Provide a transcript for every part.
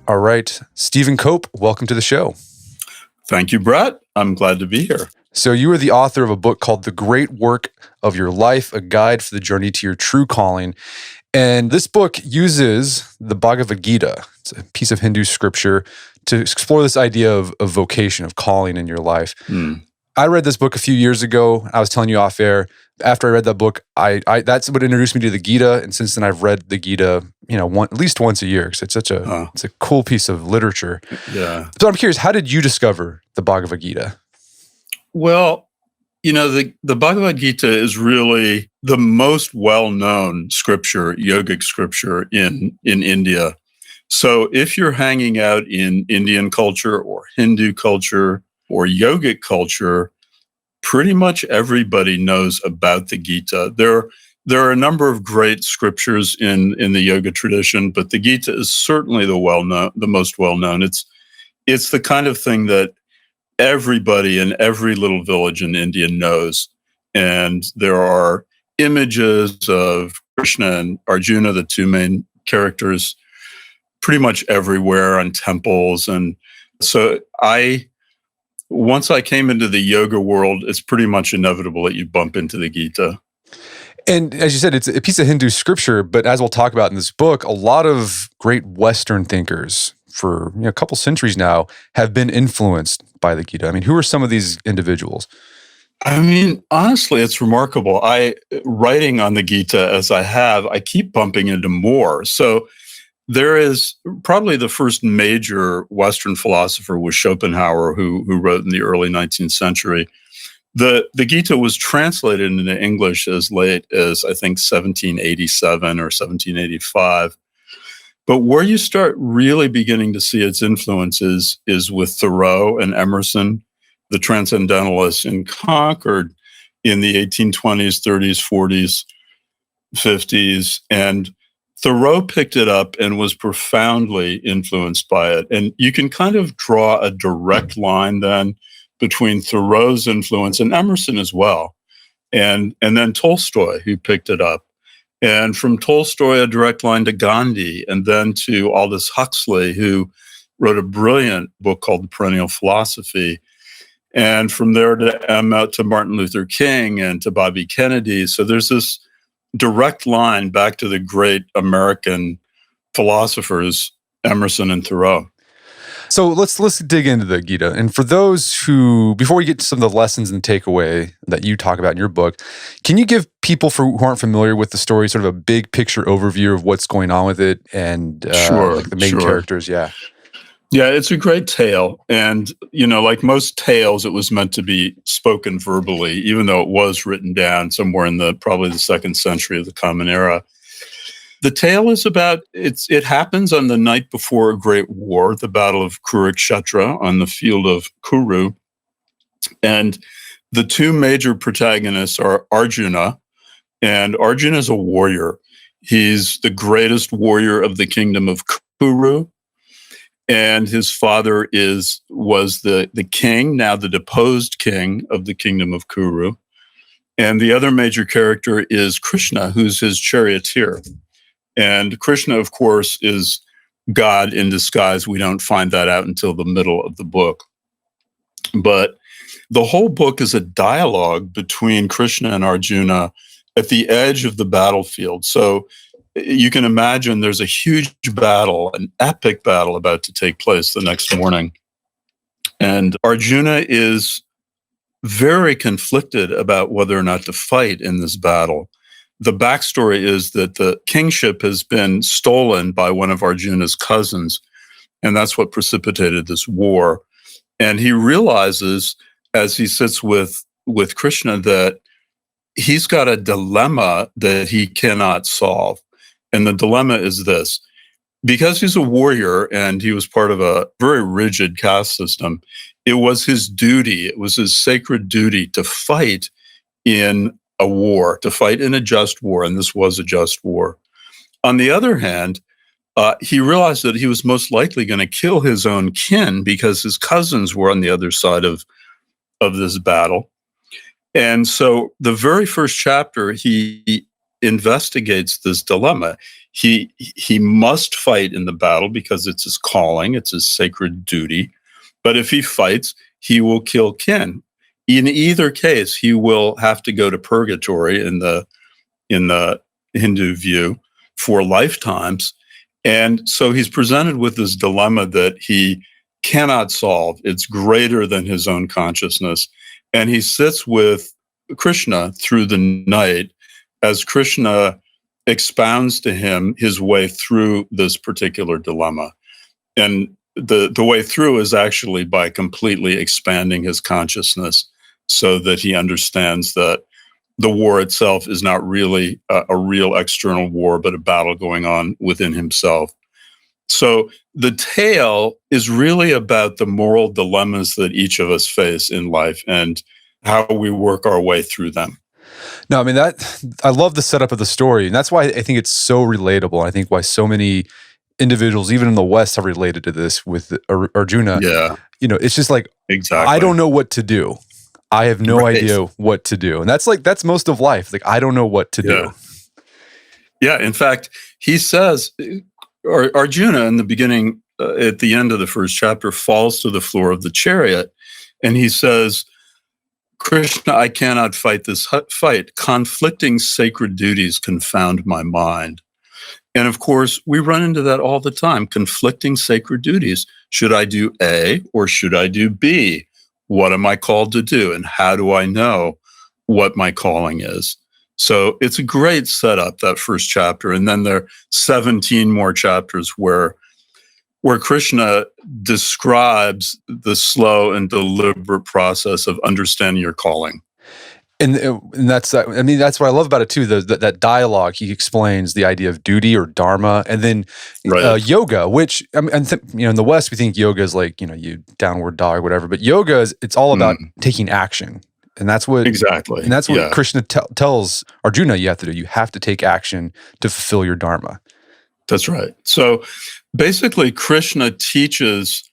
All right. Stephen Cope, welcome to the show. Thank you, Brett. I'm glad to be here. So you are the author of a book called The Great Work of Your Life, a guide for the journey to your true calling. And this book uses the Bhagavad Gita, it's a piece of Hindu scripture, to explore this idea of vocation, of calling in your life. I read this book a few years ago. I was telling you off air. After I read that book, I that's what introduced me to the Gita. And since then, I've read the Gita, at least once a year because it's it's a cool piece of literature. Yeah. So I'm curious, how did you discover the Bhagavad Gita? Well, the Bhagavad Gita is really the most well-known scripture, yogic scripture in India. So if you're hanging out in Indian culture or Hindu culture or yogic culture, pretty much everybody knows about the Gita. There are a number of great scriptures in the yoga tradition, but the Gita is certainly the most well-known. It's the kind of thing that everybody in every little village in India knows. And there are images of Krishna and Arjuna, the two main characters, pretty much everywhere on temples. And so once I came into the yoga world, it's pretty much inevitable that you bump into the Gita. And as you said, it's a piece of Hindu scripture, but as we'll talk about in this book, a lot of great Western thinkers for a couple centuries now have been influenced by the Gita. I mean, who are some of these individuals? I mean, honestly, it's remarkable. Writing on the Gita as I have, I keep bumping into more. So there is probably the first major Western philosopher was Schopenhauer, who wrote in the early 19th century. The Gita was translated into English as late as, I think, 1787 or 1785. But where you start really beginning to see its influences is with Thoreau and Emerson, the transcendentalists in Concord in the 1820s, 30s, 40s, 50s. And Thoreau picked it up and was profoundly influenced by it. And you can kind of draw a direct line then between Thoreau's influence and Emerson as well. And then Tolstoy, who picked it up. And from Tolstoy, a direct line to Gandhi, and then to Aldous Huxley, who wrote a brilliant book called The Perennial Philosophy. And from there to Martin Luther King and to Bobby Kennedy. So there's this direct line back to the great American philosophers, Emerson and Thoreau. So let's dig into the Gita. And for those who, before we get to some of the lessons and takeaway that you talk about in your book, can you give people who aren't familiar with the story sort of a big picture overview of what's going on with it and like the main characters? Yeah. Yeah, it's a great tale. And, like most tales, it was meant to be spoken verbally, even though it was written down somewhere in probably the 2nd century of the Common Era. The tale is about, it happens on the night before a great war, the Battle of Kurukshetra on the field of Kuru. And the two major protagonists are Arjuna, and Arjuna is a warrior. He's the greatest warrior of the kingdom of Kuru. And his father was the king, now the deposed king of the kingdom of Kuru. And the other major character is Krishna, who's his charioteer. And Krishna, of course, is God in disguise. We don't find that out until the middle of the book. But the whole book is a dialogue between Krishna and Arjuna at the edge of the battlefield. So you can imagine there's a huge battle, an epic battle about to take place the next morning. And Arjuna is very conflicted about whether or not to fight in this battle. The backstory is that the kingship has been stolen by one of Arjuna's cousins, and that's what precipitated this war. And he realizes, as he sits with Krishna, that he's got a dilemma that he cannot solve. And the dilemma is this. Because he's a warrior and he was part of a very rigid caste system, it was his duty, it was his sacred duty to fight in a war, to fight in a just war, and this was a just war. On the other hand, he realized that he was most likely going to kill his own kin because his cousins were on the other side of this battle. And so the very first chapter, he investigates this dilemma. He must fight in the battle because it's his calling, it's his sacred duty. But if he fights, he will kill kin. In either case, he will have to go to purgatory in the Hindu view for lifetimes. And so he's presented with this dilemma that he cannot solve. It's greater than his own consciousness. And he sits with Krishna through the night as Krishna expounds to him his way through this particular dilemma. And the way through is actually by completely expanding his consciousness so that he understands that the war itself is not really a real external war, but a battle going on within himself. So the tale is really about the moral dilemmas that each of us face in life and how we work our way through them. No, I mean, I love the setup of the story. And that's why I think it's so relatable. I think why so many individuals, even in the West, have related to this with Arjuna. Yeah. It's just like, exactly. I don't know what to do. I have no idea what to do. And that's most of life. Like, I don't know what to do. Yeah. In fact, he says, Arjuna in the beginning, at the end of the first chapter, falls to the floor of the chariot. And he says, Krishna, I cannot fight this fight. Conflicting sacred duties confound my mind. And of course, we run into that all the time. Conflicting sacred duties. Should I do A or should I do B? What am I called to do? And how do I know what my calling is? So it's a great setup, that first chapter. And then there are 17 more chapters where Krishna describes the slow and deliberate process of understanding your calling. And that's what I love about it too. That dialogue, he explains the idea of duty or dharma, and then yoga, which in the West we think yoga is like you downward dog, whatever. But yoga it's all about taking action, and that's what exactly. And that's what Krishna tells Arjuna you have to do. You have to take action to fulfill your dharma. That's right. So basically, Krishna teaches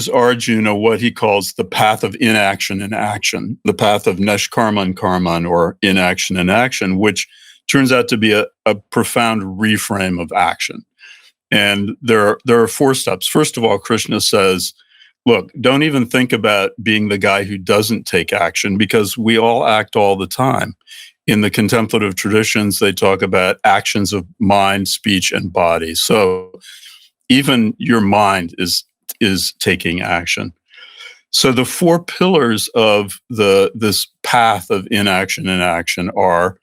Arjuna what he calls the path of inaction and action, the path of neshkarman karman, or inaction and action, which turns out to be a profound reframe of action. And there are 4 steps. First of all, Krishna says, look, don't even think about being the guy who doesn't take action, because we all act all the time. In the contemplative traditions, they talk about actions of mind, speech, and body. So even your mind is taking action. So the 4 pillars of this path of inaction and action are,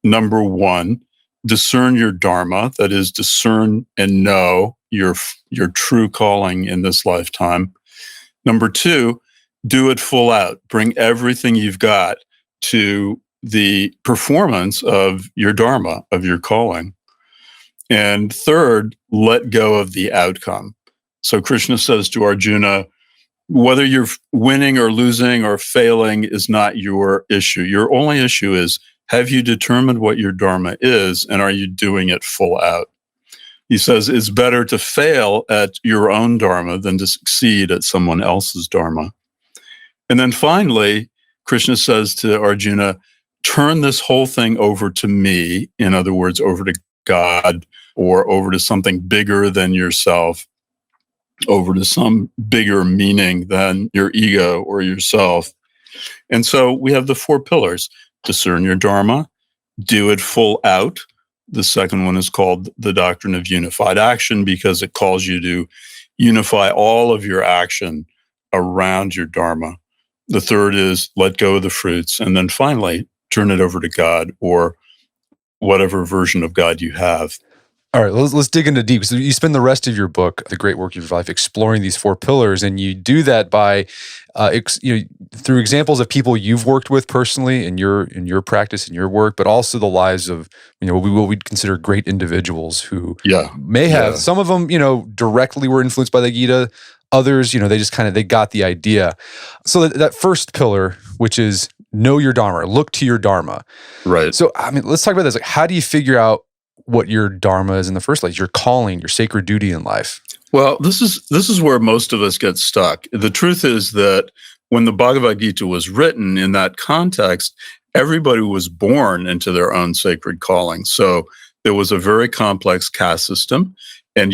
number 1, discern your dharma, that is, discern and know your true calling in this lifetime. Number 2, do it full out. Bring everything you've got to the performance of your dharma, of your calling. And 3rd, let go of the outcome. So Krishna says to Arjuna, whether you're winning or losing or failing is not your issue. Your only issue is, have you determined what your dharma is, and are you doing it full out? He says it's better to fail at your own dharma than to succeed at someone else's dharma. And then finally, Krishna says to Arjuna, turn this whole thing over to me, in other words, over to God, or over to something bigger than yourself, over to some bigger meaning than your ego or yourself. And so we have the 4 pillars: discern your dharma, do it full out. The second one is called the doctrine of unified action, because it calls you to unify all of your action around your dharma. The third is let go of the fruits. And then finally, turn it over to God, or whatever version of God you have. All right, let's dig into deep. So you spend the rest of your book, The Great Work of Your Life, exploring these 4 pillars, and you do that by through examples of people you've worked with personally in your practice, in your work, but also the lives of what we'd consider great individuals who may have some of them directly were influenced by the Gita. Others, they just they got the idea. So that first pillar, which is know your dharma, look to your dharma. Right. So let's talk about this. Like, how do you figure out what your dharma is in the first place, your calling, your sacred duty in life? Well, this is where most of us get stuck. The truth is that when the Bhagavad Gita was written in that context, everybody was born into their own sacred calling. So There was a very complex caste system, and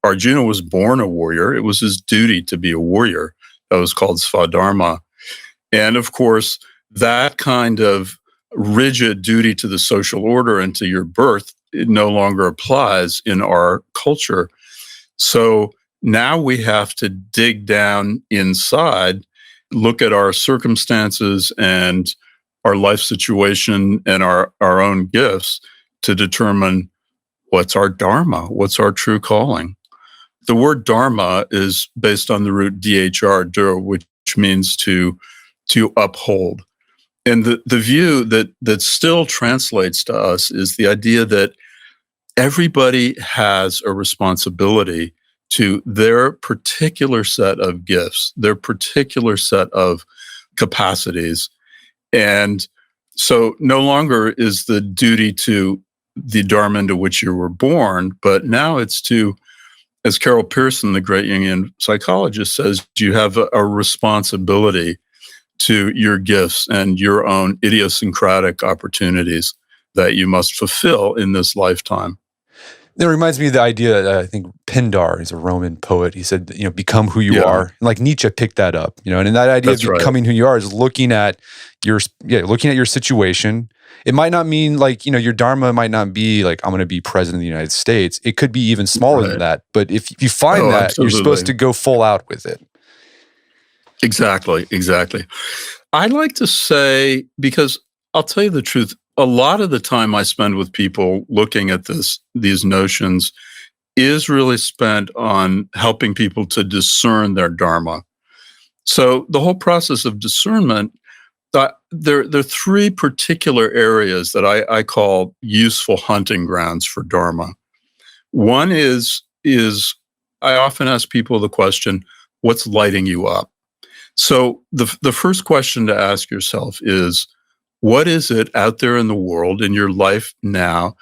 Arjuna was born a warrior. It was his duty to be a warrior. That was called svadharma. And of course, that kind of rigid duty to the social order and to your birth, it no longer applies in our culture. So now we have to dig down inside, look at our circumstances and our life situation and our own gifts to determine what's our dharma, what's our true calling. The word dharma is based on the root dhr, which means to uphold. And the view that still translates to us is the idea that everybody has a responsibility to their particular set of gifts, their particular set of capacities. And so no longer is the duty to the dharma into which you were born, but now it's to, as Carol Pearson, the great Jungian psychologist, says, you have a responsibility to your gifts and your own idiosyncratic opportunities that you must fulfill in this lifetime. It reminds me of the idea, I think Pindar, he's a Roman poet. He said, become who you are. And like Nietzsche picked that up, and that idea of becoming who you are is looking at your situation. It might not mean like, your dharma might not be like, I'm going to be president of the United States. It could be even smaller than that. But if you find that, absolutely, you're supposed to go full out with it. Exactly. I like to say, because I'll tell you the truth, a lot of the time I spend with people looking at these notions is really spent on helping people to discern their dharma. So the whole process of discernment, there are three particular areas that I call useful hunting grounds for dharma. One is I often ask people the question, what's lighting you up? So the first question to ask yourself is, what is it out there in the world, in your life now,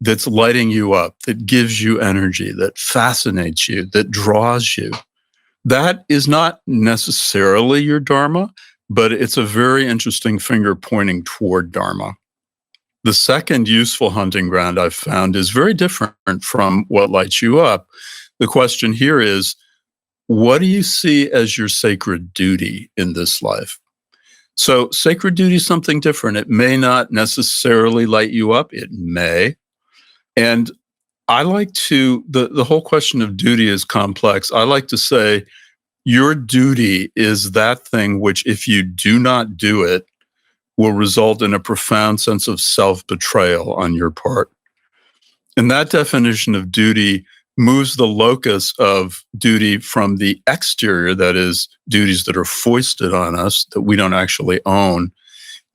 that's lighting you up, that gives you energy, that fascinates you, that draws you? That is not necessarily your dharma, but it's a very interesting finger pointing toward dharma. The second useful hunting ground I've found is very different from what lights you up. The question here is, what do you see as your sacred duty in this life? So sacred duty is something different. It may not necessarily light you up. It may. And I like to, the whole question of duty is complex. I like to say your duty is that thing which, if you do not do it, will result in a profound sense of self-betrayal on your part. And that definition of duty moves the locus of duty from the exterior, that is, duties that are foisted on us that we don't actually own,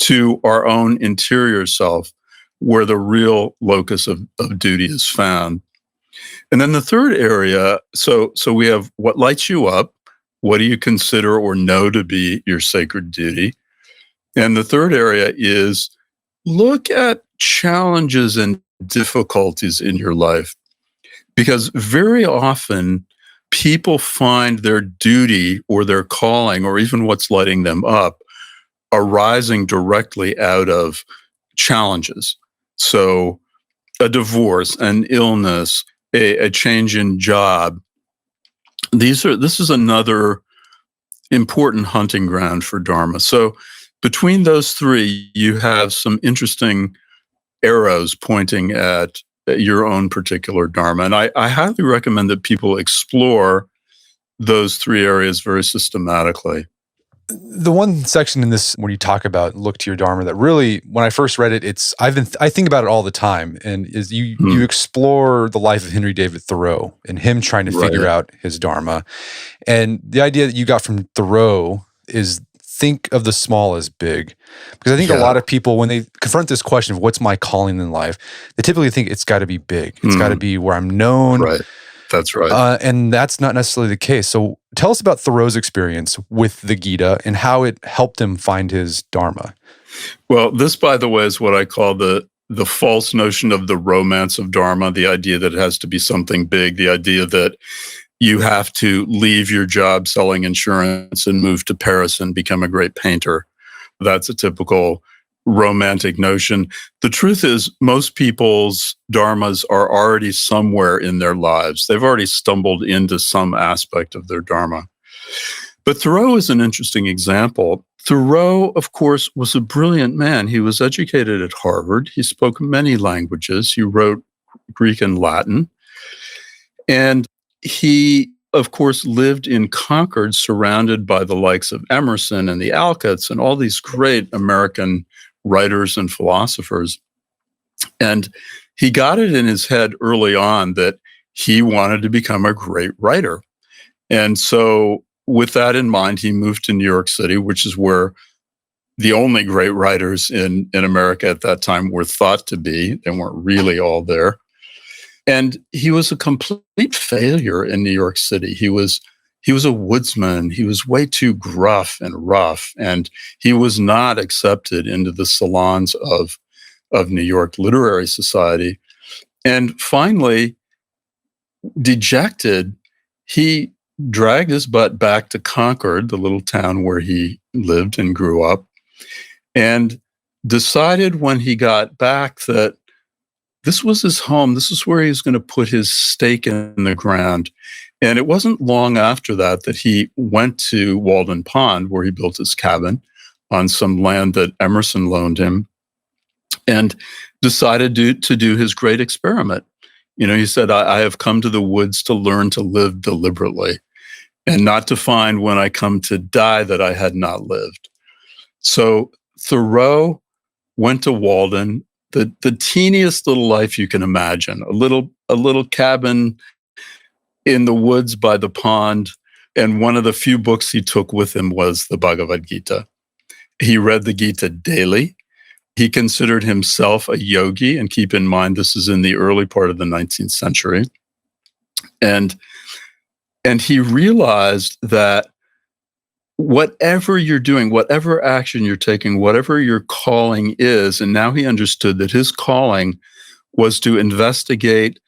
to our own interior self, where the real locus of duty is found. And then the third area, so we have what lights you up, what do you consider or know to be your sacred duty? And the third area is look at challenges and difficulties in your life. Because very often people find their duty or their calling or even what's lighting them up arising directly out of challenges. So a divorce, an illness, a change in job. This is another important hunting ground for dharma. So between those three, you have some interesting arrows pointing at your own particular dharma. And I highly recommend that people explore those three areas very systematically. The one section in this, when you talk about look to your dharma, that really, when I first read it, I think about it all the time, and is you explore the life of Henry David Thoreau and him trying to figure out his dharma. And the idea that you got from Thoreau is think of the small as big. Because I think a lot of people, when they confront this question of what's my calling in life, they typically think it's got to be big. It's got to be where I'm known. Right. That's right. And that's not necessarily the case. So tell us about Thoreau's experience with the Gita and how it helped him find his dharma. Well, this, by the way, is what I call the false notion of the romance of dharma, the idea that it has to be something big, the idea that you have to leave your job selling insurance and move to Paris and become a great painter. That's a typical romantic notion. The truth is, most people's dharmas are already somewhere in their lives. They've already stumbled into some aspect of their dharma. But Thoreau is an interesting example. Thoreau, of course, was a brilliant man. He was educated at Harvard. He spoke many languages. He wrote Greek and Latin. And he, of course, lived in Concord, surrounded by the likes of Emerson and the Alcotts and all these great American writers and philosophers. And he got it in his head early on that he wanted to become a great writer. And so with that in mind, he moved to New York City, which is where the only great writers in America at that time were thought to be. They weren't really all there. And he was a complete failure in New York City. He was a woodsman. He was way too gruff and rough, and he was not accepted into the salons of New York Literary Society. And finally, dejected, he dragged his butt back to Concord, the little town where he lived and grew up, and decided when he got back that this was his home. This is where he was going to put his stake in the ground. And it wasn't long after that that he went to Walden Pond, where he built his cabin on some land that Emerson loaned him, and decided to do his great experiment. He said, I have come to the woods to learn to live deliberately and not to find when I come to die that I had not lived. So Thoreau went to Walden, the teeniest little life you can imagine, a little cabin in the woods by the pond. And one of the few books he took with him was the Bhagavad Gita. He read the Gita daily. He considered himself a yogi, and keep in mind, this is in the early part of the 19th century. And he realized that whatever you're doing, whatever action you're taking, whatever your calling is, and now he understood that his calling was to investigate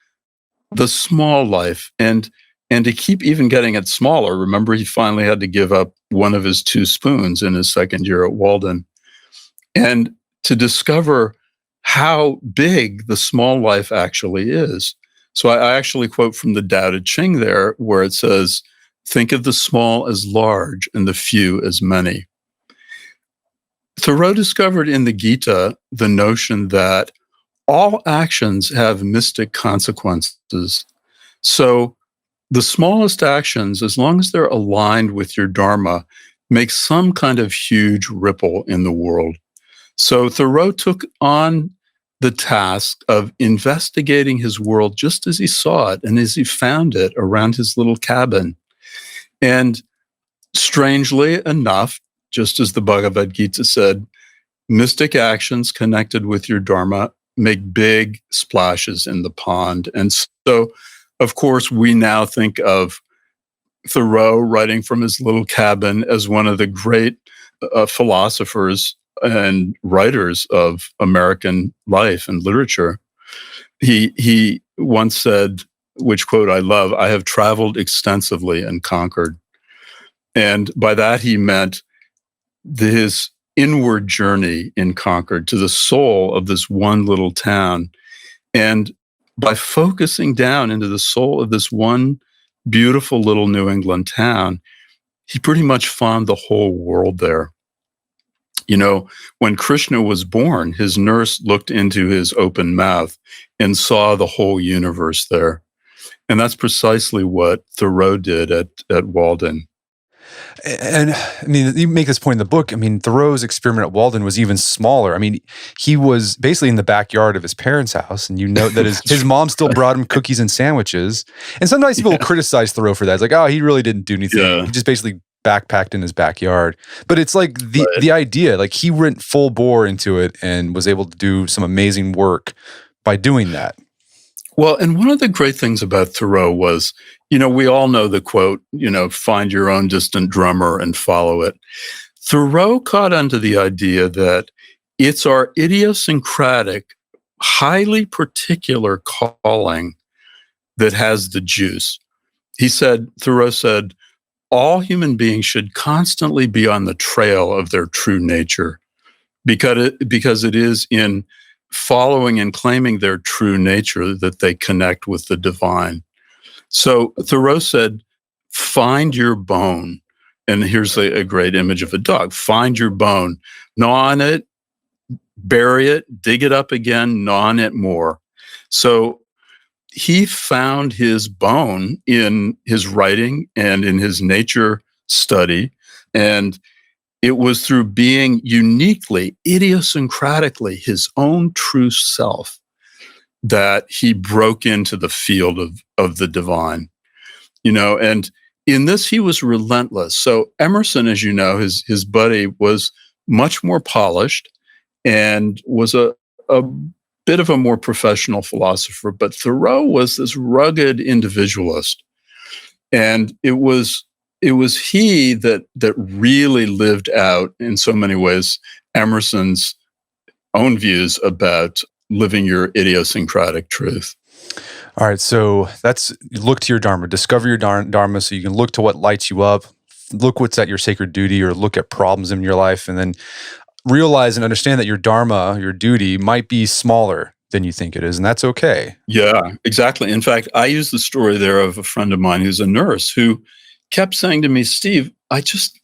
the small life and to keep even getting it smaller. Remember, he finally had to give up one of his 2 spoons in his second year at Walden. And to discover how big the small life actually is. So I actually quote from the Tao Te Ching there, where it says, think of the small as large and the few as many. Thoreau discovered in the Gita the notion that all actions have mystic consequences. So the smallest actions, as long as they're aligned with your dharma, make some kind of huge ripple in the world. So Thoreau took on the task of investigating his world just as he saw it and as he found it around his little cabin. And strangely enough, just as the Bhagavad Gita said, mystic actions connected with your dharma make big splashes in the pond. And so, of course, we now think of Thoreau writing from his little cabin as one of the great philosophers and writers of American life and literature. He once said, which quote I love, I have traveled extensively and conquered. And by that he meant his inward journey in Concord to the soul of this one little town. And by focusing down into the soul of this one beautiful little New England town, he pretty much found the whole world there. When Krishna was born, his nurse looked into his open mouth and saw the whole universe there. And that's precisely what Thoreau did at Walden. And I mean, you make this point in the book. I mean, Thoreau's experiment at Walden was even smaller. I mean, he was basically in the backyard of his parents' house, and you know that his mom still brought him cookies and sandwiches. And sometimes people criticize Thoreau for that. It's like, oh, he really didn't do anything. Yeah. He just basically backpacked in his backyard. But it's like the idea, like he went full bore into it and was able to do some amazing work by doing that. Well, and one of the great things about Thoreau was, we all know the quote, find your own distant drummer and follow it. Thoreau caught onto the idea that it's our idiosyncratic, highly particular calling that has the juice. Thoreau said, all human beings should constantly be on the trail of their true nature. because it is in following and claiming their true nature that they connect with the divine. So Thoreau said, find your bone. And here's a great image of a dog. Find your bone, gnaw on it, bury it, dig it up again, gnaw on it more. So he found his bone in his writing and in his nature study. And it was through being uniquely, idiosyncratically his own true self that he broke into the field of the divine. And in this, he was relentless. So Emerson, as you know, his buddy, was much more polished and was a bit of a more professional philosopher. But Thoreau was this rugged individualist. And it was he that really lived out, in so many ways, Emerson's own views about living your idiosyncratic truth. All right, so that's look to your dharma, discover your dharma, so you can look to what lights you up, look what's at your sacred duty, or look at problems in your life, and then realize and understand that your dharma, your duty, might be smaller than you think it is, and that's okay. Yeah, exactly. In fact, I use the story there of a friend of mine who's a nurse who kept saying to me, Steve, I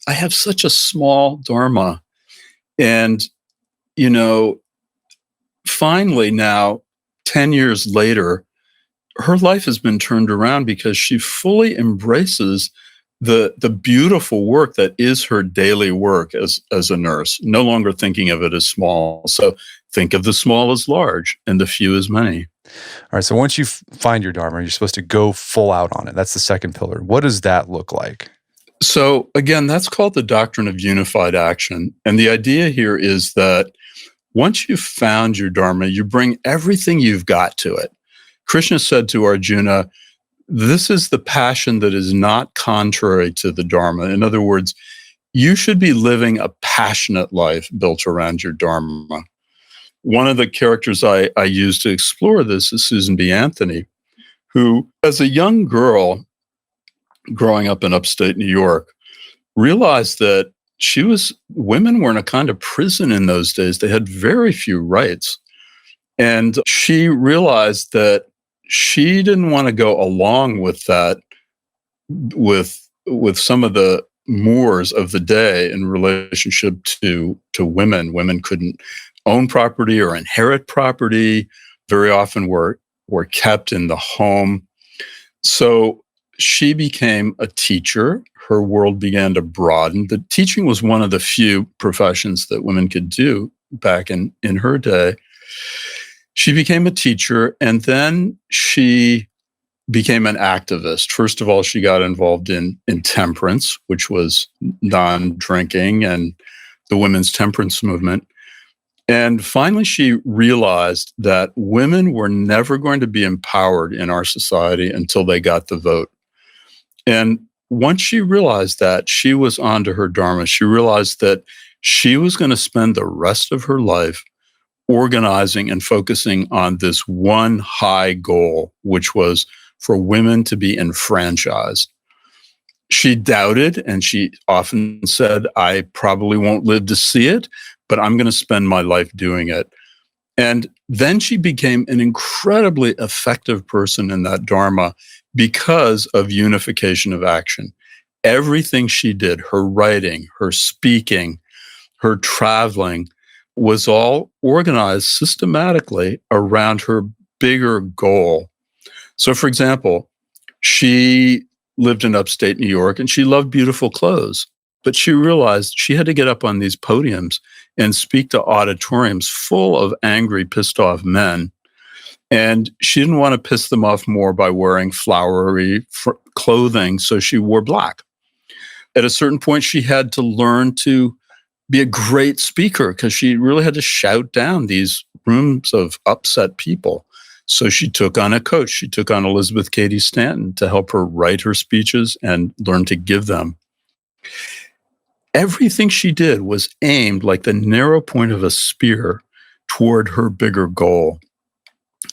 have such a small dharma. And, finally now, 10 years later, her life has been turned around because she fully embraces the beautiful work that is her daily work as a nurse, no longer thinking of it as small. So think of the small as large and the few as many. All right, so once you find your dharma, you're supposed to go full out on it. That's the second pillar. What does that look like? So again, that's called the doctrine of unified action. And the idea here is that once you've found your dharma, you bring everything you've got to it. Krishna said to Arjuna, this is the passion that is not contrary to the dharma. In other words, you should be living a passionate life built around your dharma. One of the characters I use to explore this is Susan B. Anthony, who, as a young girl growing up in upstate New York, realized that women were in a kind of prison in those days. They had very few rights. And she realized that she didn't want to go along with that, with some of the mores of the day in relationship to women. Women couldn't own property or inherit property, very often were kept in the home. So she became a teacher. Her world began to broaden. The teaching was one of the few professions that women could do back in her day. She became a teacher, and then she became an activist. First of all, she got involved in temperance, which was non-drinking, and the women's temperance movement. And finally, she realized that women were never going to be empowered in our society until they got the vote. And once she realized that, she was onto her dharma. She realized that she was going to spend the rest of her life organizing and focusing on this one high goal, which was for women to be enfranchised. She doubted, and she often said, I probably won't live to see it, but I'm going to spend my life doing it. And then she became an incredibly effective person in that dharma because of unification of action. Everything she did, her writing, her speaking, her traveling, was all organized systematically around her bigger goal. So, for example, she lived in upstate New York and she loved beautiful clothes, but she realized she had to get up on these podiums and speak to auditoriums full of angry, pissed off men. And she didn't want to piss them off more by wearing flowery clothing, so she wore black. At a certain point, she had to learn to be a great speaker because she really had to shout down these rooms of upset people. So she took on a coach. She took on Elizabeth Cady Stanton to help her write her speeches and learn to give them. Everything she did was aimed like the narrow point of a spear toward her bigger goal.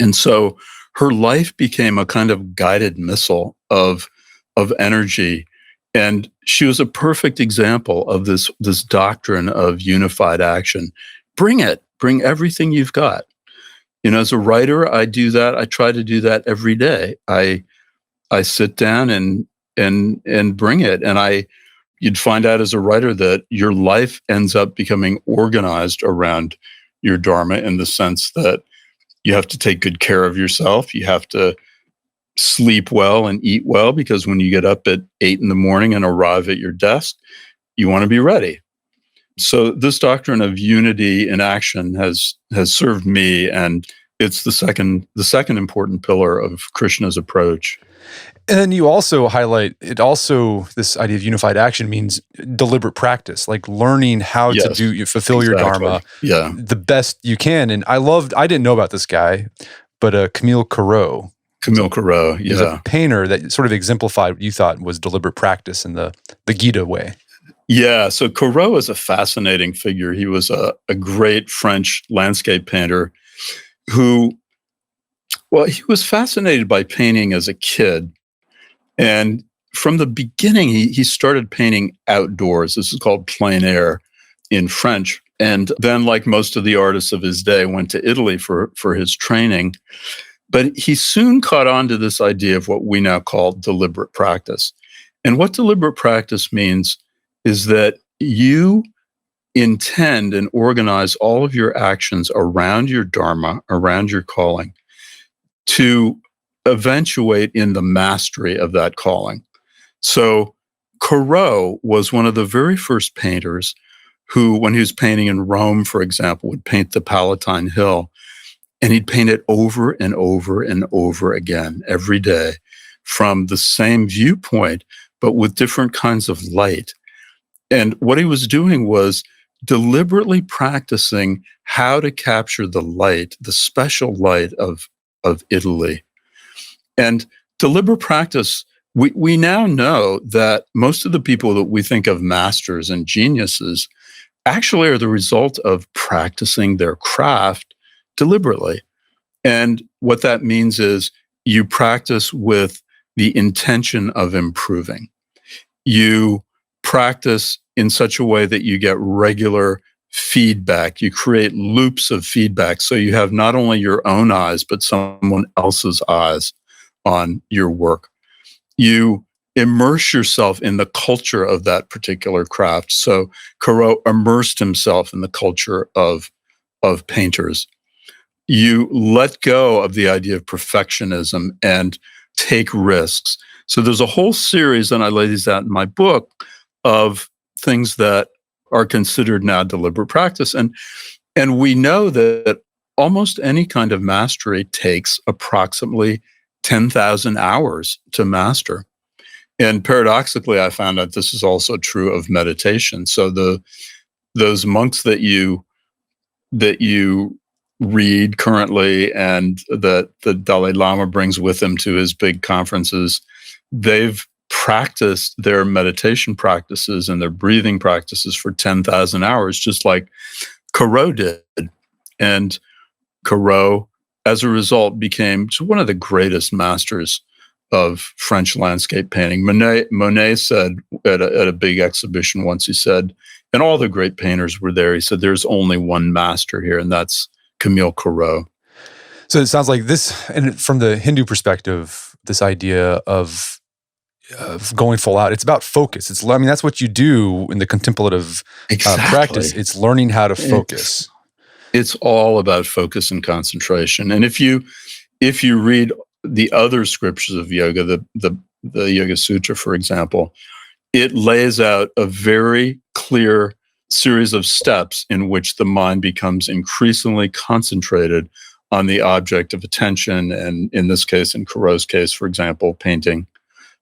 And so her life became a kind of guided missile of energy. And she was a perfect example of this doctrine of unified action. bring it. Bring everything you've got. As a writer, I do that. I try to do that every day. I sit down and bring it. And you'd find out as a writer that your life ends up becoming organized around your dharma, in the sense that you have to take good care of yourself. You have to sleep well and eat well, because when you get up at 8 a.m. and arrive at your desk, you want to be ready. So this doctrine of unity in action has served me, and it's the second important pillar of Krishna's approach. And then you also highlight this idea of unified action means deliberate practice, like learning how to fulfill your dharma the best you can. And I didn't know about this guy, but Camille Corot. He's a painter that sort of exemplified what you thought was deliberate practice in the Gita way. Yeah, so Corot is a fascinating figure. He was a great French landscape painter who, he was fascinated by painting as a kid. And from the beginning, he started painting outdoors. This is called plein air in French. And then, like most of the artists of his day, went to Italy for his training. But he soon caught on to this idea of what we now call deliberate practice. And what deliberate practice means is that you intend and organize all of your actions around your dharma, around your calling, to eventuate in the mastery of that calling. So Corot was one of the very first painters who, when he was painting in Rome, for example, would paint the Palatine Hill, and he'd paint it over and over and over again every day from the same viewpoint, but with different kinds of light. And what he was doing was deliberately practicing how to capture the light, the special light of Italy. And deliberate practice, we now know that most of the people that we think of masters and geniuses actually are the result of practicing their craft deliberately. And what that means is you practice with the intention of improving. You practice in such a way that you get regular feedback. You create loops of feedback, so you have not only your own eyes, but someone else's eyes on your work. You immerse yourself in the culture of that particular craft. So Corot immersed himself in the culture of painters. You let go of the idea of perfectionism and take risks. So there's a whole series, and I lay these out in my book, of things that are considered now deliberate practice. And we know that almost any kind of mastery takes approximately 10,000 hours to master. And paradoxically, I found out this is also true of meditation. So those monks that you read currently, and that the Dalai Lama brings with him to his big conferences, they've practiced their meditation practices and their breathing practices for 10,000 hours, just like Corot did. And Corot, as a result, became one of the greatest masters of French landscape painting. Monet said at a big exhibition once, he said, and all the great painters were there, he said, there's only one master here, and that's Camille Corot. So it sounds like this, and from the Hindu perspective, this idea of going full out, it's about focus. That's what you do in the contemplative practice. It's learning how to focus. It's all about focus and concentration. And if you read the other scriptures of yoga, the Yoga Sutra, for example, it lays out a very clear series of steps in which the mind becomes increasingly concentrated on the object of attention. And in this case, in Corot's case, for example, painting.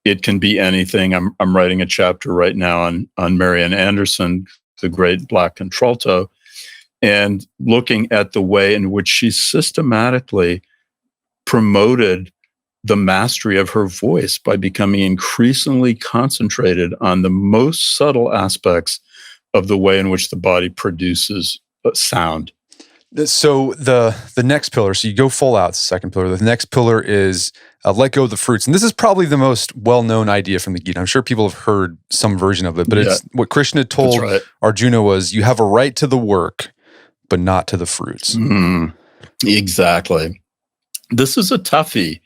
It can be anything. I'm writing a chapter right now on Marian Anderson, the great Black contralto, and looking at the way in which she systematically promoted the mastery of her voice by becoming increasingly concentrated on the most subtle aspects of the way in which the body produces sound. So the next pillar, so you go full out, it's the second pillar. The next pillar is let go of the fruits. And this is probably the most well-known idea from the Gita. I'm sure people have heard some version of it, but it's what Krishna told Arjuna was, you have a right to the work, but not to the fruits. Exactly. This is a toughie.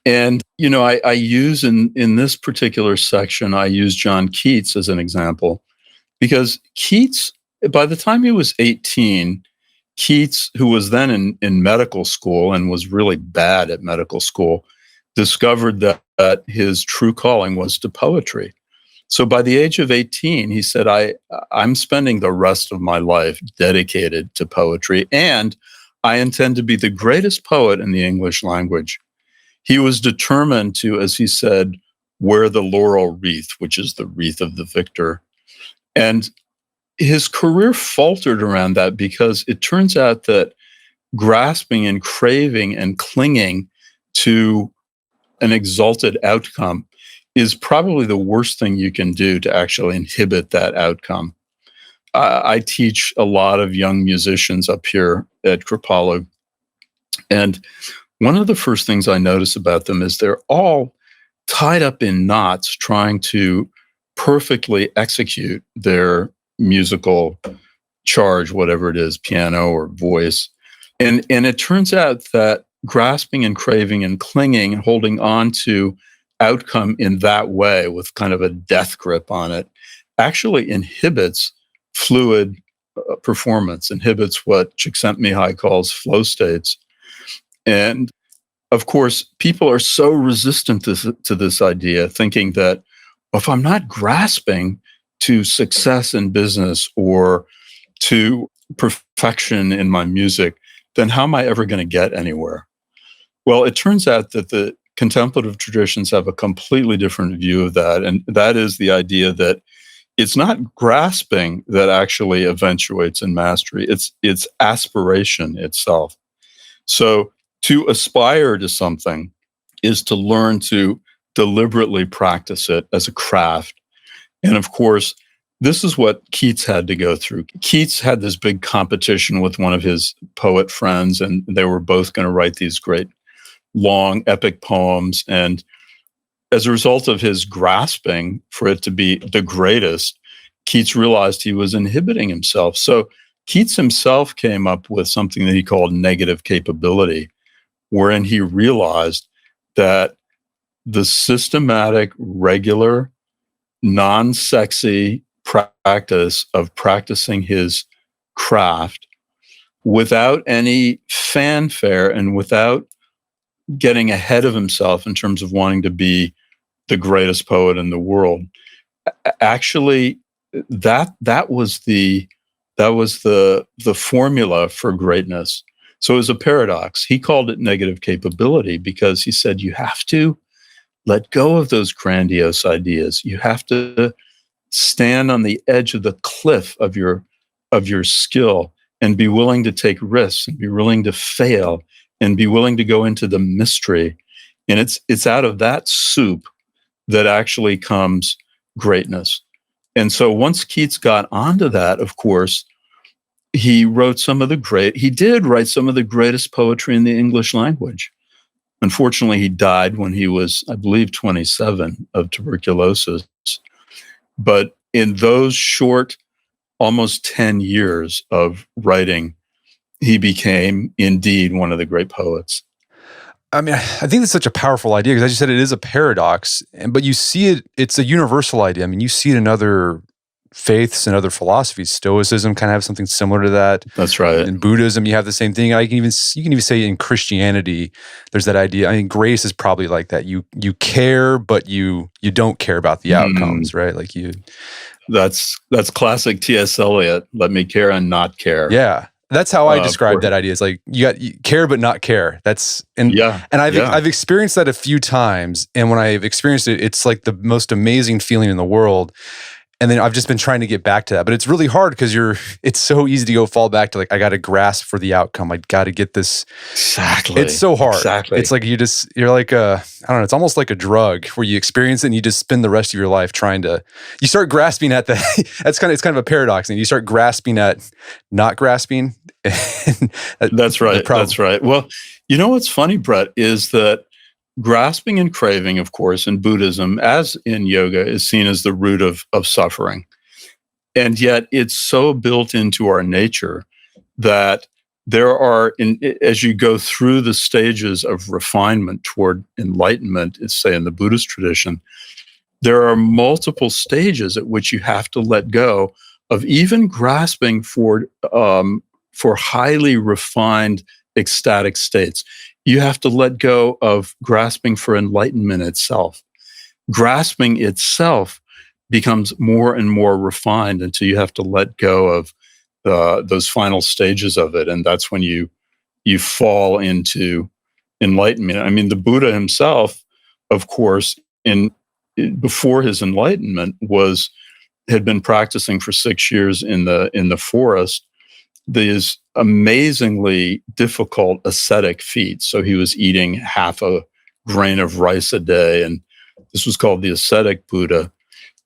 And, I use in this particular section, I use John Keats as an example, because Keats, by the time he was 18, Keats, who was then in medical school and was really bad at medical school, discovered that his true calling was to poetry. So by the age of 18, he said, I'm spending the rest of my life dedicated to poetry, and I intend to be the greatest poet in the English language. He was determined to, as he said, wear the laurel wreath, which is the wreath of the victor. And his career faltered around that because it turns out that grasping and craving and clinging to an exalted outcome is probably the worst thing you can do to actually inhibit that outcome. I teach a lot of young musicians up here at Kripalu, and one of the first things I notice about them is they're all tied up in knots trying to perfectly execute their musical charge, whatever it is, piano or voice. And it turns out that grasping and craving and clinging and holding on to outcome in that way with kind of a death grip on it actually inhibits fluid performance, inhibits what Csikszentmihalyi calls flow states. And of course, people are so resistant to this idea, thinking that if I'm not grasping to success in business or to perfection in my music, then how am I ever going to get anywhere? Well, it turns out that the contemplative traditions have a completely different view of that. And that is the idea that it's not grasping that actually eventuates in mastery. It's aspiration itself. So to aspire to something is to learn to deliberately practice it as a craft. And of course, this is what Keats had to go through. Keats had this big competition with one of his poet friends, and they were both going to write these great, long, epic poems. And as a result of his grasping for it to be the greatest, Keats realized he was inhibiting himself. So Keats himself came up with something that he called negative capability, wherein he realized that the systematic, regular, non-sexy practice of practicing his craft without any fanfare and without getting ahead of himself in terms of wanting to be the greatest poet in the world, actually that was the formula for greatness. So it was a paradox. He called it negative capability because he said you have to let go of those grandiose ideas. You have to stand on the edge of the cliff of your skill and be willing to take risks and be willing to fail and be willing to go into the mystery. And it's out of that soup that actually comes greatness. And so once Keats got onto that, of course, he did write some of the greatest poetry in the English language. Unfortunately, he died when he was, I believe, 27 of tuberculosis. But in those short, almost 10 years of writing, he became indeed one of the great poets. I mean, I think that's such a powerful idea because, as you said, it is a paradox, but you see it, it's a universal idea. I mean, you see it in other faiths and other philosophies. Stoicism kind of have something similar to that. That's right. In Buddhism, you have the same thing. You can even say in Christianity, there's that idea. I mean, grace is probably like that. You care, but you don't care about the outcomes, right? Like you. That's classic T.S. Eliot. Let me care and not care. Yeah. That's how I describe that idea. It's like you care but not care. And I've experienced that a few times. And when I've experienced it, it's like the most amazing feeling in the world. And then I've just been trying to get back to that, but it's really hard because it's so easy to fall back to like, I got to grasp for the outcome. I got to get this. Exactly. It's so hard. Exactly. It's like you're like I don't know, it's almost like a drug where you experience it and you just spend the rest of your life you start grasping at it's kind of a paradox, and you start grasping at not grasping. That's right. That's right. Well, you know what's funny, Brett, is that grasping and craving, of course, in Buddhism, as in yoga, is seen as the root of suffering. And yet it's so built into our nature that there are, as you go through the stages of refinement toward enlightenment, say in the Buddhist tradition, there are multiple stages at which you have to let go of even grasping for highly refined ecstatic states. You have to let go of grasping for enlightenment itself. Grasping itself becomes more and more refined until you have to let go of those final stages of it, and that's when you fall into enlightenment. I mean, the Buddha himself, of course, before his enlightenment, had been practicing for 6 years in the forest these amazingly difficult ascetic feats. So he was eating half a grain of rice a day, and this was called the ascetic Buddha.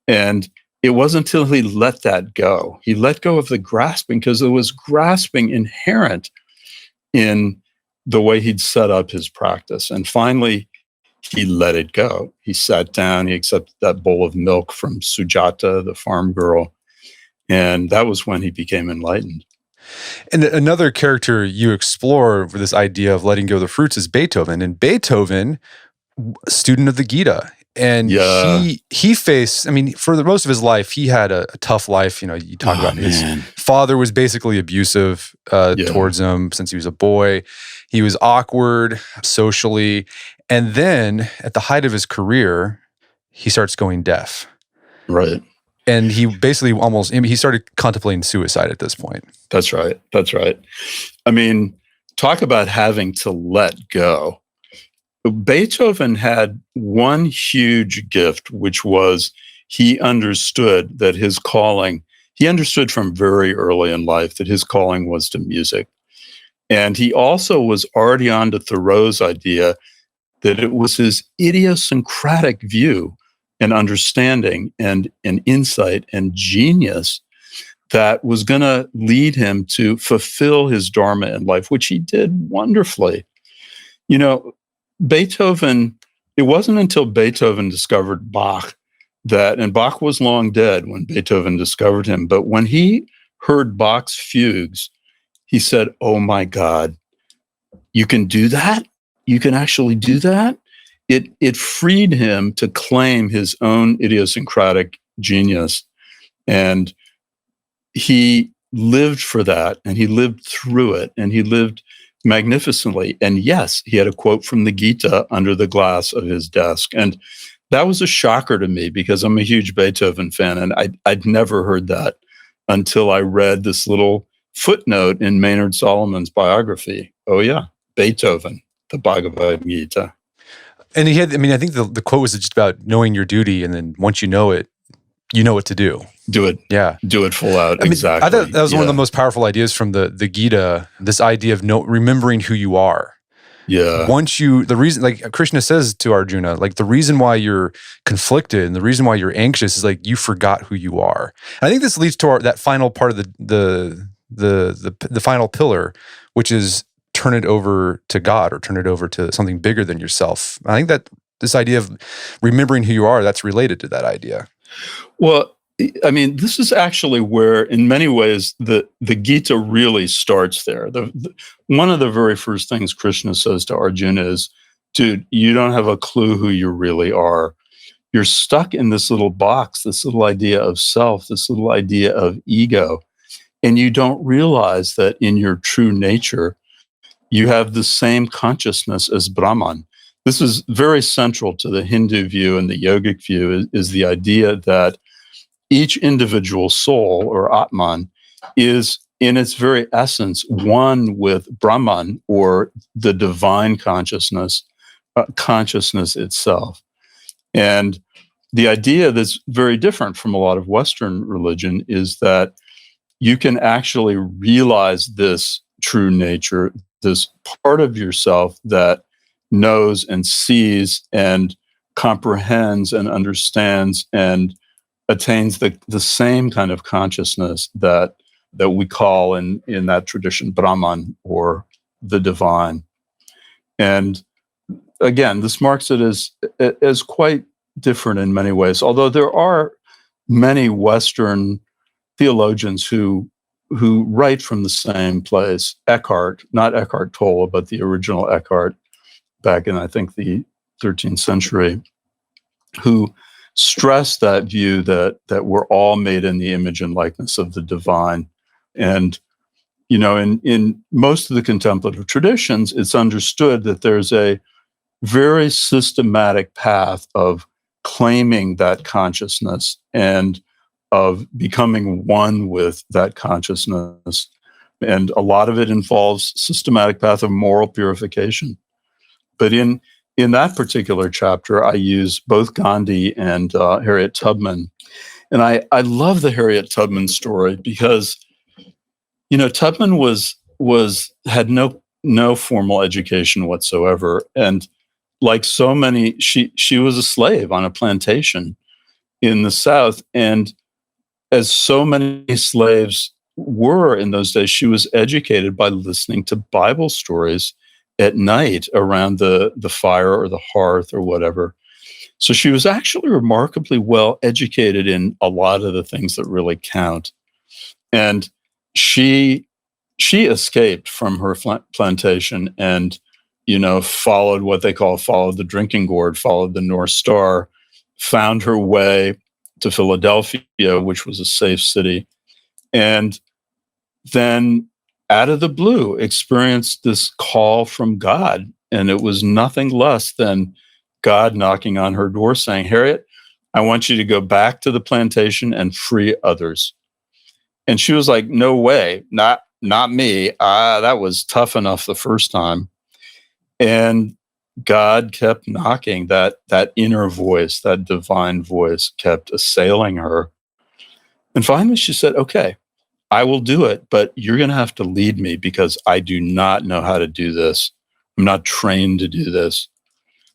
And it wasn't until he let that go. He let go of the grasping, because there was grasping inherent in the way he'd set up his practice. And finally, he let it go. He sat down, he accepted that bowl of milk from Sujata, the farm girl, and that was when he became enlightened. And another character you explore with this idea of letting go of the fruits is Beethoven. And Beethoven, a student of the Gita, and he faced, I mean, for the most of his life, he had a tough life. You know, you talk about his father was basically abusive towards him since he was a boy. He was awkward socially. And then at the height of his career, he starts going deaf. Right. And he basically he started contemplating suicide at this point. That's right. That's right. I mean, talk about having to let go. Beethoven had one huge gift, which was he understood that his calling, he understood from very early in life that his calling was to music. And he also was already on to Thoreau's idea that it was his idiosyncratic view and understanding and insight and genius that was going to lead him to fulfill his dharma in life, which he did wonderfully. You know, Beethoven, it wasn't until Beethoven discovered Bach and Bach was long dead when Beethoven discovered him, but when he heard Bach's fugues, he said, "Oh my God, you can do that? You can actually do that?" It freed him to claim his own idiosyncratic genius. And he lived for that, and he lived through it, and he lived magnificently. And yes, he had a quote from the Gita under the glass of his desk. And that was a shocker to me, because I'm a huge Beethoven fan, and I'd never heard that until I read this little footnote in Maynard Solomon's biography. Oh yeah, Beethoven, the Bhagavad Gita. And he had, I mean, I think the quote was just about knowing your duty, and then once you know it, you know what to do. Do it. Yeah. Do it full out. I mean, exactly. I thought that was one of the most powerful ideas from the Gita, this idea of remembering who you are. Yeah. The reason, like Krishna says to Arjuna, like the reason why you're conflicted and the reason why you're anxious is like you forgot who you are. And I think this leads to that final part of the final pillar, which is turn it over to God or turn it over to something bigger than yourself. I think that this idea of remembering who you are, that's related to that idea. Well, I mean, this is actually where, in many ways, the Gita really starts there. One of the very first things Krishna says to Arjuna is, dude, you don't have a clue who you really are. You're stuck in this little box, this little idea of self, this little idea of ego, and you don't realize that in your true nature, you have the same consciousness as Brahman. This is very central to the Hindu view and the yogic view, is the idea that each individual soul, or Atman, is in its very essence one with Brahman, or the divine consciousness itself. And the idea that's very different from a lot of Western religion is that you can actually realize this true nature, this part of yourself that knows and sees and comprehends and understands and attains the same kind of consciousness that we call in that tradition Brahman, or the divine. And again, this marks it as quite different in many ways, although there are many Western theologians who who write from the same place. Eckhart, not Eckhart Tolle, but the original Eckhart back in, I think, the 13th century, who stressed that view that we're all made in the image and likeness of the divine. And, in most of the contemplative traditions, it's understood that there's a very systematic path of claiming that consciousness and of becoming one with that consciousness. And a lot of it involves systematic path of moral purification. But in that particular chapter, I use both Gandhi and Harriet Tubman. And I love the Harriet Tubman story because, Tubman had no formal education whatsoever. And like so many, she was a slave on a plantation in the South. And as so many slaves were in those days, she was educated by listening to Bible stories at night around the fire or the hearth or whatever. So she was actually remarkably well educated in a lot of the things that really count. And she escaped from her plantation and, followed what they followed the drinking gourd, followed the North Star, found her way to Philadelphia, which was a safe city, and then out of the blue experienced this call from God. And it was nothing less than God knocking on her door saying, "Harriet, I want you to go back to the plantation and free others." And she was like, "No way, not me. That was tough enough the first time." And God kept knocking. That inner voice, that divine voice, kept assailing her. And finally she said, "Okay, I will do it, but you're going to have to lead me because I do not know how to do this. I'm not trained to do this."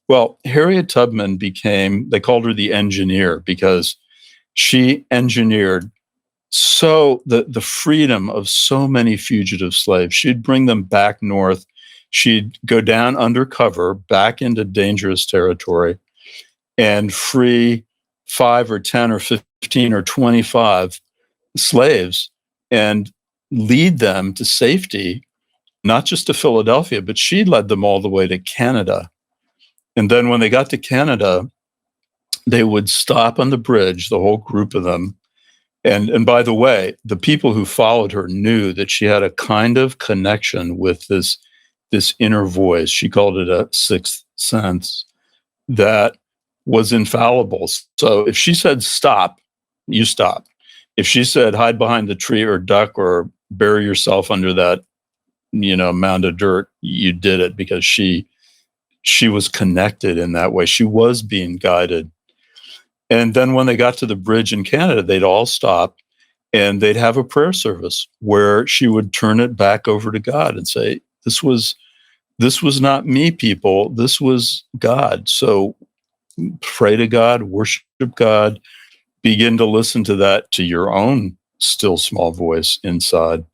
Well, Harriet Tubman they called her the engineer because she engineered the freedom of so many fugitive slaves. She'd bring them back north. She'd go down undercover back into dangerous territory and free 5 or 10 or 15 or 25 slaves and lead them to safety, not just to Philadelphia, but she led them all the way to Canada. And then when they got to Canada, they would stop on the bridge, the whole group of them. And by the way, the people who followed her knew that she had a kind of connection with this inner voice. She called it a sixth sense that was infallible. So if she said stop, you stop. If she said hide behind the tree or duck or bury yourself under that, mound of dirt, you did it because she was connected in that way. She was being guided. And then when they got to the bridge in Canada, they'd all stop and they'd have a prayer service where she would turn it back over to God and say, this was not me, people. This was God. So pray to God, worship God, begin to listen to your own still small voice inside,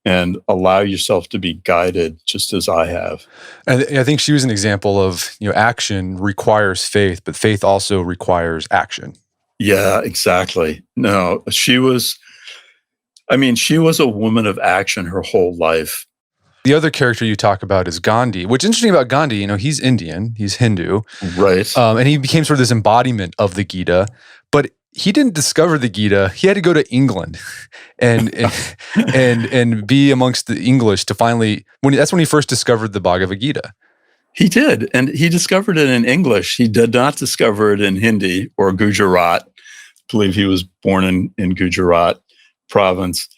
and allow yourself to be guided just as I have. And I think she was an example of, action requires faith, but faith also requires action. Yeah, exactly. No, she was a woman of action her whole life. The other character you talk about is Gandhi. What's interesting about Gandhi, he's Indian, he's Hindu. Right. And he became sort of this embodiment of the Gita, but he didn't discover the Gita. He had to go to England and be amongst the English to finally, that's when he first discovered the Bhagavad Gita. He did, and he discovered it in English. He did not discover it in Hindi or Gujarat. I believe he was born in Gujarat province.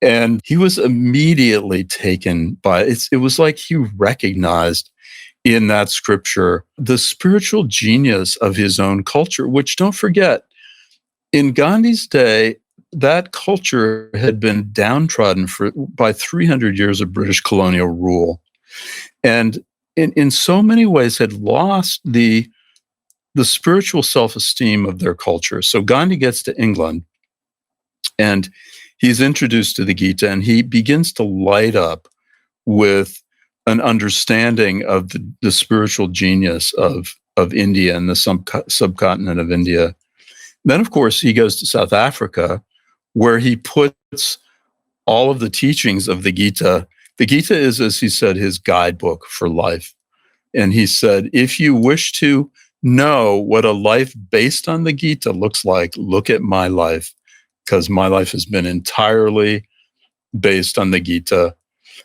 And he was immediately taken by it. It was like he recognized in that scripture the spiritual genius of his own culture, which, don't forget, in Gandhi's day, that culture had been downtrodden by 300 years of British colonial rule. And in so many ways had lost the spiritual self-esteem of their culture. So Gandhi gets to England and he's introduced to the Gita, and he begins to light up with an understanding of the spiritual genius of India and the subcontinent of India. Then, of course, he goes to South Africa, where he puts all of the teachings of the Gita. The Gita is, as he said, his guidebook for life. And he said, if you wish to know what a life based on the Gita looks like, look at my life, because my life has been entirely based on the Gita.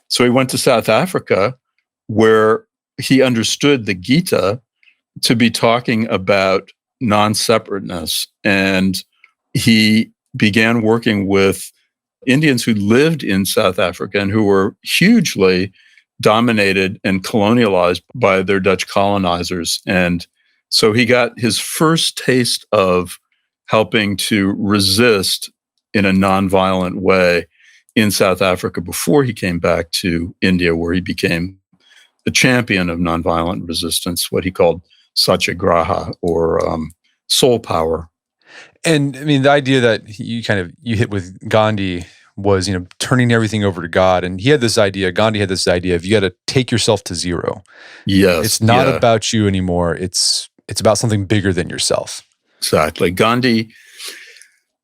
So he went to South Africa, where he understood the Gita to be talking about non-separateness. And he began working with Indians who lived in South Africa and who were hugely dominated and colonialized by their Dutch colonizers. And so he got his first taste of helping to resist in a nonviolent way in South Africa before he came back to India, where he became the champion of nonviolent resistance, what he called satyagraha, or soul power. And I mean, the idea that you hit with Gandhi was, turning everything over to God. And Gandhi had this idea of, you got to take yourself to zero. Yes. It's not about you anymore. It's about something bigger than yourself. Exactly. Gandhi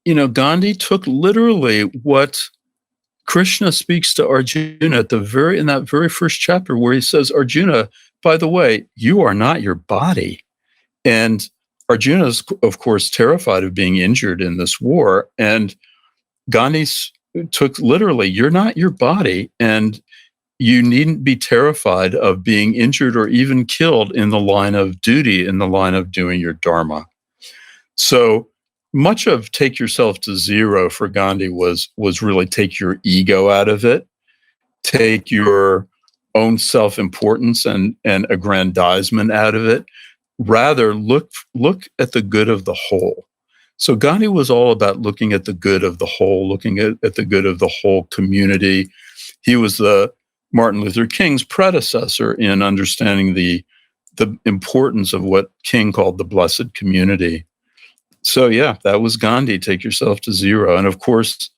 took literally what Krishna speaks to Arjuna in that very first chapter, where he says, Arjuna, by the way, you are not your body. And Arjuna is, of course, terrified of being injured in this war. And Gandhi took literally, you're not your body, and you needn't be terrified of being injured or even killed in the line of duty, in the line of doing your dharma. So much of take yourself to zero for Gandhi was really take your ego out of it, take your own self-importance and aggrandizement out of it. Rather, look at the good of the whole. So Gandhi was all about looking at the good of the whole, looking at the good of the whole community. He was the Martin Luther King's predecessor in understanding the importance of what King called the blessed community. So yeah, that was Gandhi, take yourself to zero. And of course,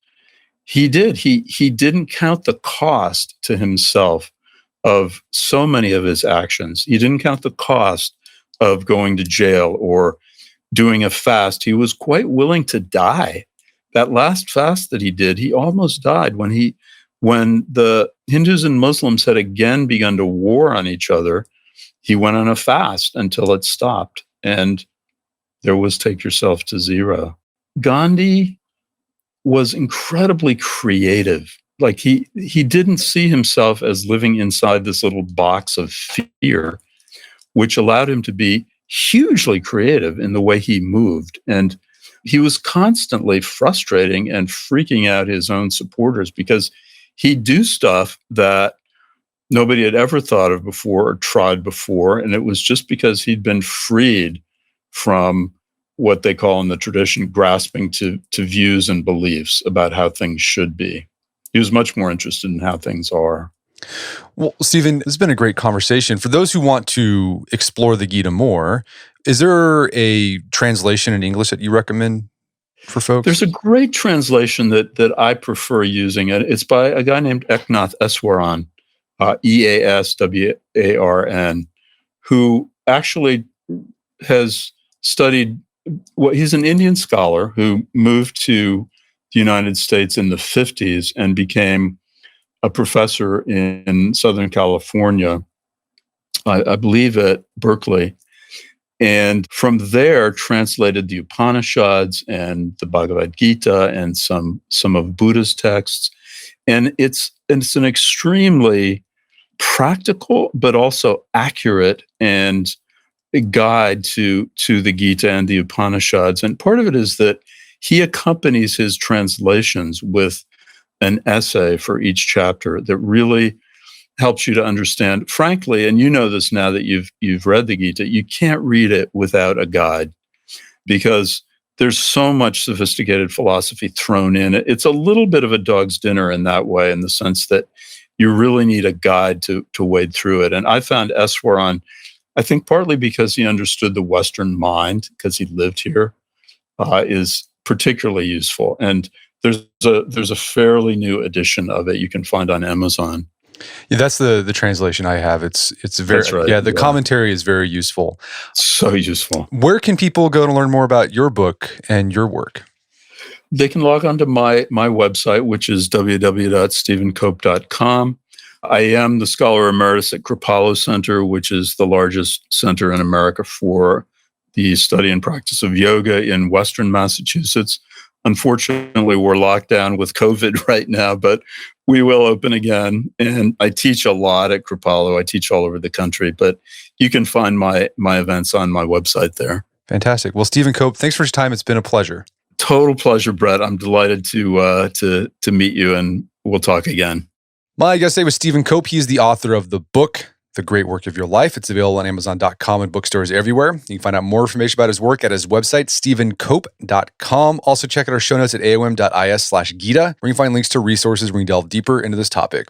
he did. He didn't count the cost to himself of so many of his actions. He didn't count the cost of going to jail or doing a fast. He was quite willing to die. That last fast that he did, he almost died when the Hindus and Muslims had again begun to war on each other. He went on a fast until it stopped. And there was take yourself to zero. Gandhi was incredibly creative. Like he didn't see himself as living inside this little box of fear, which allowed him to be hugely creative in the way he moved. And he was constantly frustrating and freaking out his own supporters, because he'd do stuff that nobody had ever thought of before or tried before. And it was just because he'd been freed from what they call in the tradition grasping to views and beliefs about how things should be. He was much more interested in how things are. Well, Stephen, this has been a great conversation. For those who want to explore the Gita more, is there a translation in English that you recommend for folks? There's a great translation that I prefer using. It's by a guy named Eknath Easwaran, Easwarn, who actually has studied. Well, he's an Indian scholar who moved to the United States in the 50s and became a professor in Southern California, I believe at Berkeley. And from there, translated the Upanishads and the Bhagavad Gita and some of Buddha's texts. And it's an extremely practical, but also accurate and a guide to the Gita and the Upanishads. And part of it is that he accompanies his translations with an essay for each chapter that really helps you to understand. Frankly, and you know this now that you've read the Gita, you can't read it without a guide, because there's so much sophisticated philosophy thrown in it. It's a little bit of a dog's dinner in that way, in the sense that you really need a guide to wade through it. And I found Easwaran, I think partly because he understood the Western mind, because he lived here, is particularly useful. And there's a fairly new edition of it you can find on Amazon. Yeah, that's the translation I have. It's very, That's right, the commentary is very useful. So useful. Where can people go to learn more about your book and your work? They can log on to my website, which is www.stephencope.com. I am the Scholar Emeritus at Kripalu Center, which is the largest center in America for the study and practice of yoga in Western Massachusetts. Unfortunately, we're locked down with COVID right now, but we will open again. And I teach a lot at Kripalu. I teach all over the country, but you can find my events on my website there. Fantastic. Well, Stephen Cope, thanks for your time. It's been a pleasure. Total pleasure, Brett. I'm delighted to meet you, and we'll talk again. My guest today was Stephen Cope. He is the author of the book, The Great Work of Your Life. It's available on Amazon.com and bookstores everywhere. You can find out more information about his work at his website, stephencope.com. Also check out our show notes at aom.is/Gita, where you can find links to resources where you delve deeper into this topic.